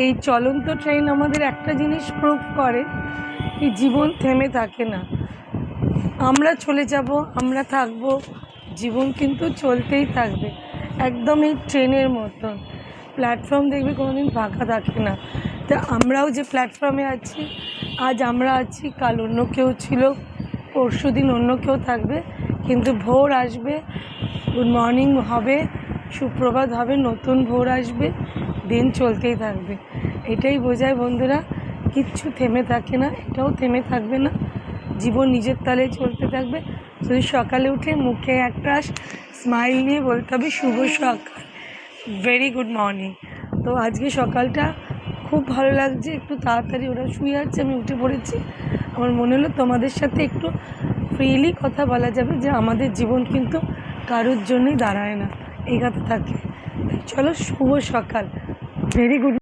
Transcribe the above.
এই চলন্ত ট্রেন আমাদের একটা জিনিস প্রুভ করে, এই জীবন থেমে থাকে না। আমরা চলে যাব, আমরা থাকব, জীবন কিন্তু চলতেই থাকবে, একদম এই ট্রেনের মতন। প্ল্যাটফর্ম দেখবে কোনোদিন ফাঁকা থাকে না। তা আমরাও যে প্ল্যাটফর্মে আছি, আজ আমরা আছি, কাল অন্য কেউ ছিল, পরশু দিন অন্য কেউ থাকবে, কিন্তু ভোর আসবে, গুড মর্নিং হবে, সুপ্রভাত হবে, নতুন ভোর আসবে, দিন চলতেই থাকবে। এটাই বোঝায় বন্ধুরা, কিচ্ছু থেমে থাকে না, এটাও থেমে থাকবে না, জীবন নিজের তালে চলতে থাকবে। শুধু সকালে উঠে মুখে একটা স্মাইল নিয়ে বলতে হবে শুভ সকাল, ভেরি গুড মর্নিং। তো আজকে সকালটা খুব ভালো লাগছে, একটু তাড়াতাড়ি ওরা শুয়ে আছে, আমি উঠে পড়েছি। আমার মনে হলো তোমাদের সাথে একটু ফ্রিলি কথা বলা যাবে, যে আমাদের জীবন কিন্তু কারোর জন্যই দাঁড়ায় না, এই কথা থাকে। চলো, শুভ সকাল, ভেরি গুড।